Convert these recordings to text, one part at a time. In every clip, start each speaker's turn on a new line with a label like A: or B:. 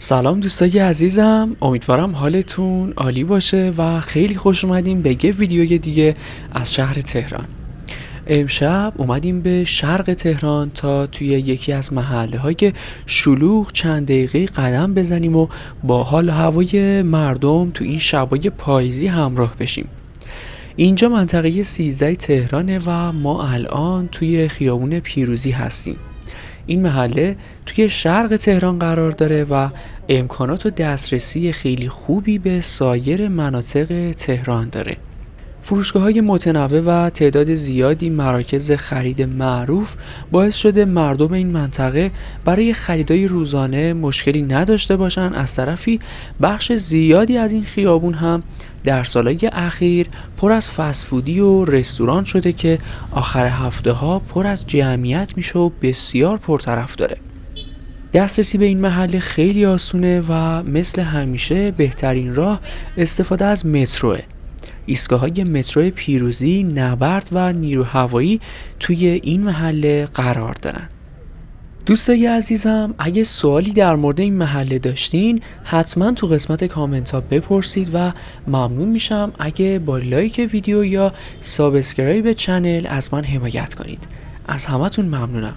A: سلام دوستای عزیزم، امیدوارم حالتون عالی باشه و خیلی خوش اومدیم به یه ویدیوی دیگه از شهر تهران. امشب اومدیم به شرق تهران تا توی یکی از محله های شلوغ چند دقیقه قدم بزنیم و با حال و هوای مردم تو این شبای پاییزی همراه بشیم. اینجا منطقه 13 تهرانه و ما الان توی خیابون پیروزی هستیم. این محله توی شرق تهران قرار داره و امکانات و دسترسی خیلی خوبی به سایر مناطق تهران داره. فروشگاه‌های متنوع و تعداد زیادی مراکز خرید معروف باعث شده مردم این منطقه برای خریدای روزانه مشکلی نداشته باشن. از طرفی بخش زیادی از این خیابون هم در سالهای اخیر پر از فست‌فودی و رستوران شده که آخر هفته ها پر از جمعیت میشه و بسیار پرطرف داره. دسترسی به این محله خیلی آسونه و مثل همیشه بهترین راه استفاده از متروه. ایستگاه‌های مترو پیروزی، نبرد و نیرو هوایی توی این محله قرار دارن. دوستای عزیزم، اگه سوالی در مورد این محله داشتین حتما تو قسمت کامنت ها بپرسید و ممنون میشم اگه با لایک ویدیو یا سابسکرایب چنل از من حمایت کنید. از همتون ممنونم.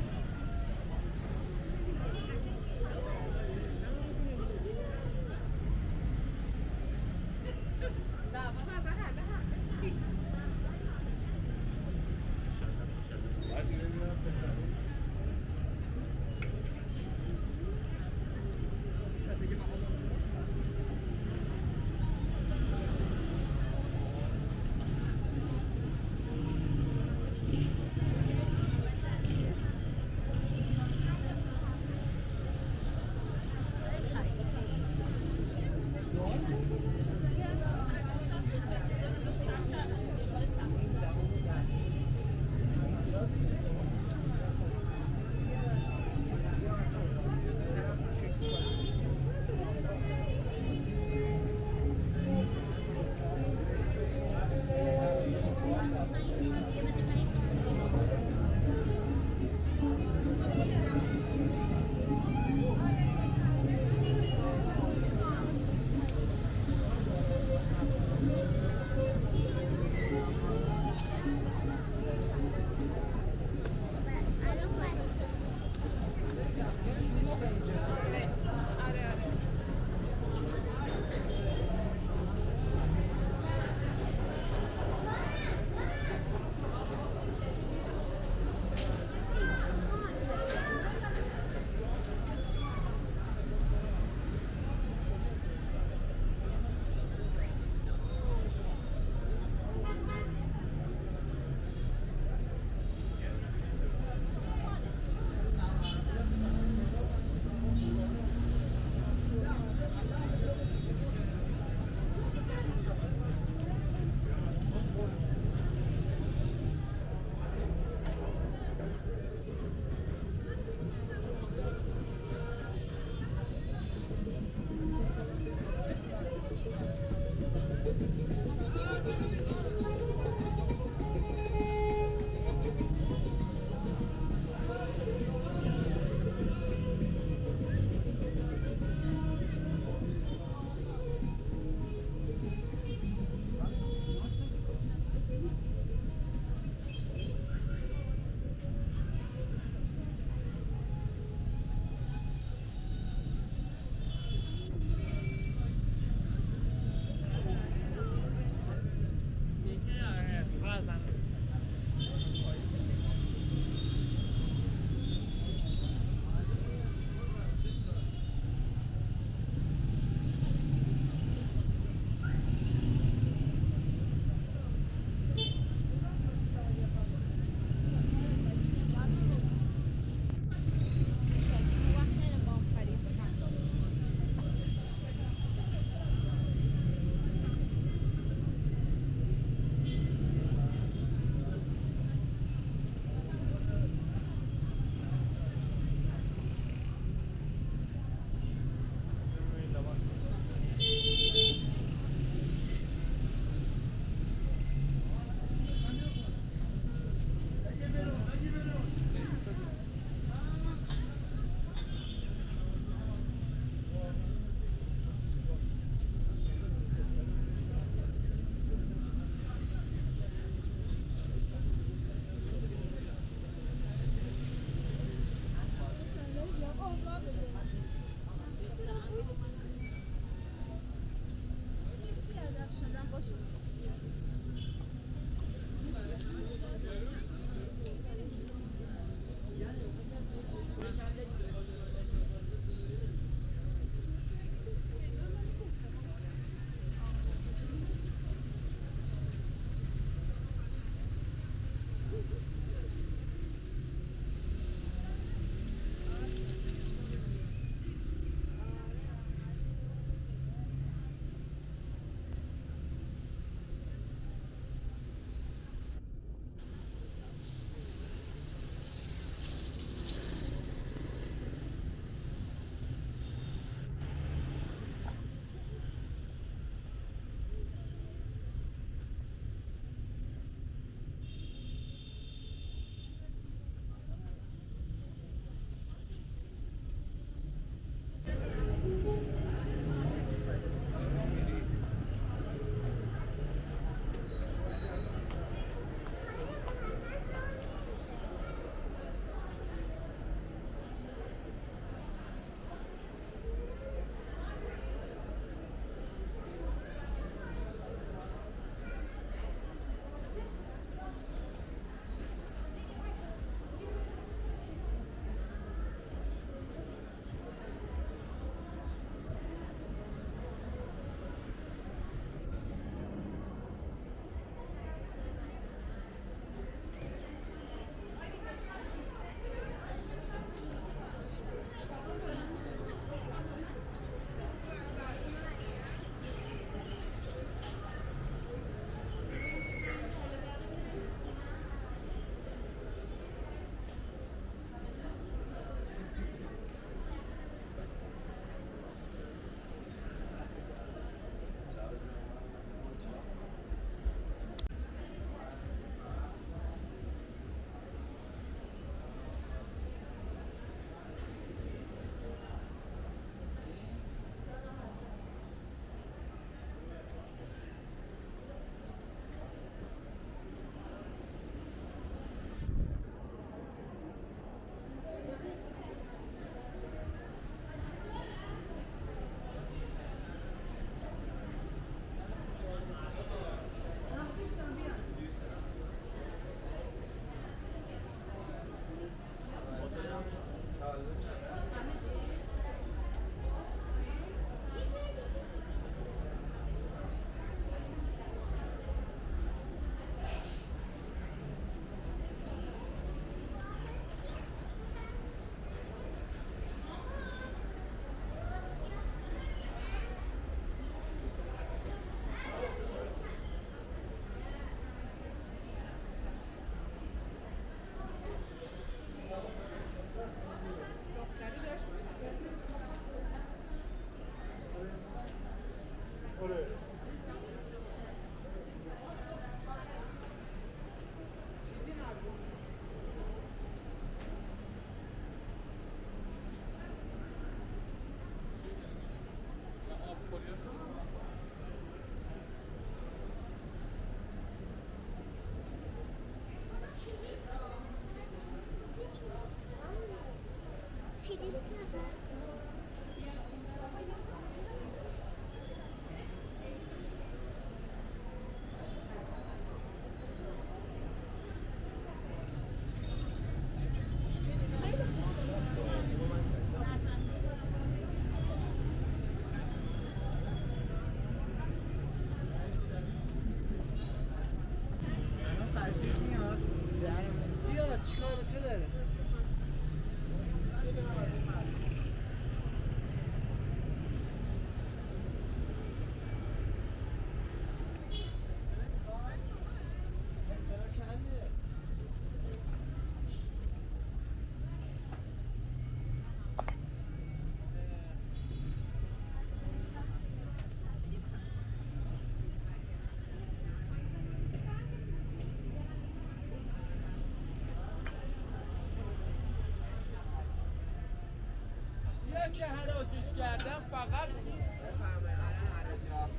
B: که حراجش کردم فقط بفهمه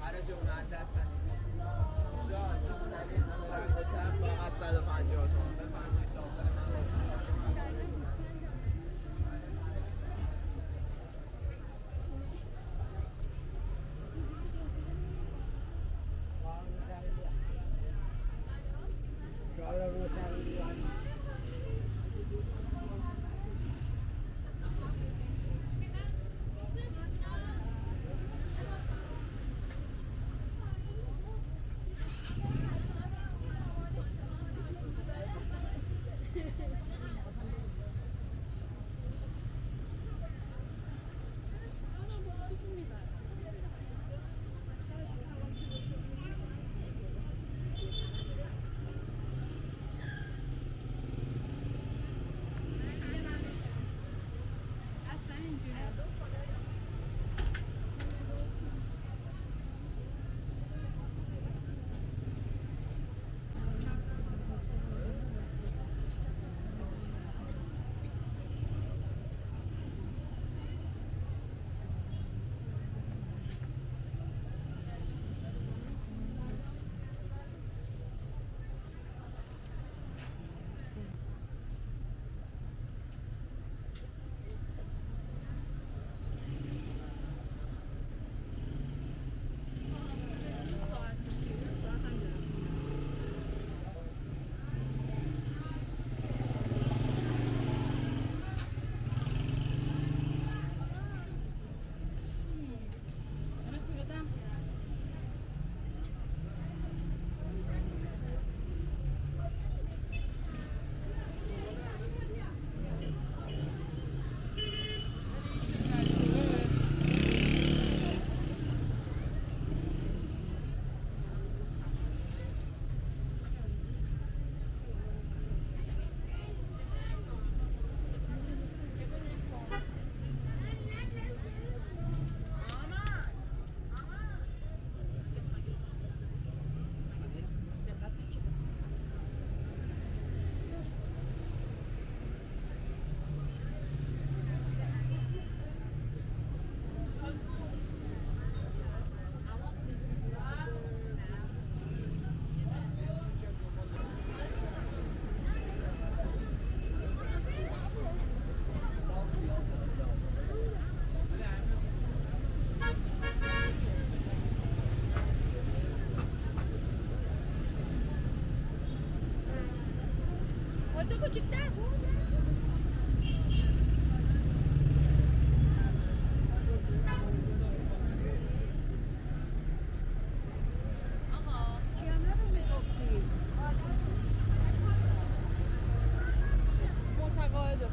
B: حراج اون از دستن جا زمین رنگ و تب فقط 150 تومن بفهمه داخل من
C: تو کوچیک‌تر بود. متقاعدتون.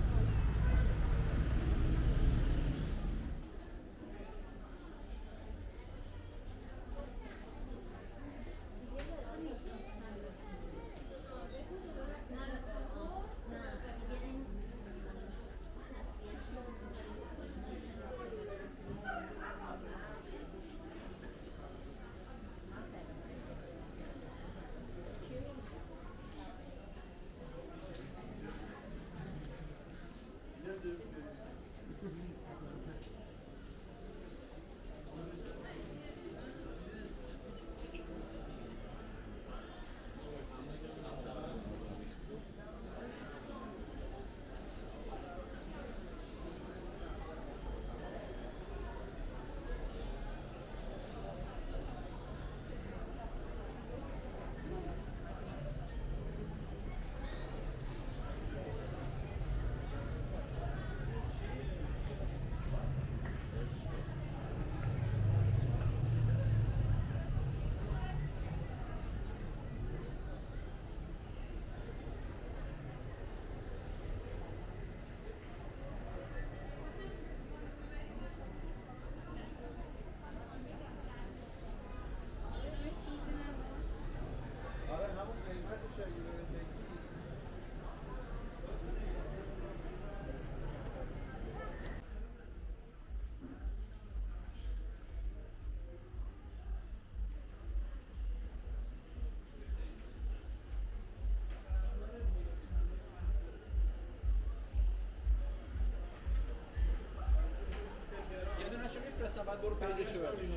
B: یه دونه شو میفرستم بعد برو پیجشو ببین.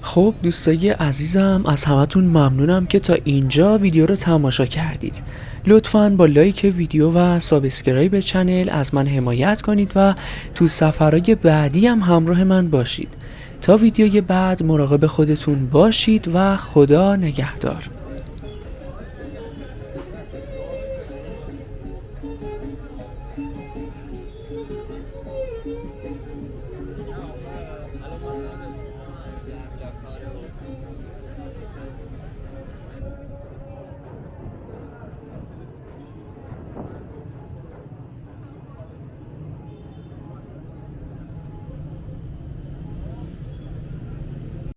A: خب دوستای عزیزم، از همتون ممنونم که تا اینجا ویدیو رو تماشا کردید. لطفاً با لایک ویدیو و سابسکرایب چنل از من حمایت کنید و تو سفرهای بعدی هم همراه من باشید. تا ویدیوی بعد مراقب خودتون باشید و خدا نگهدار.
B: الان مثلا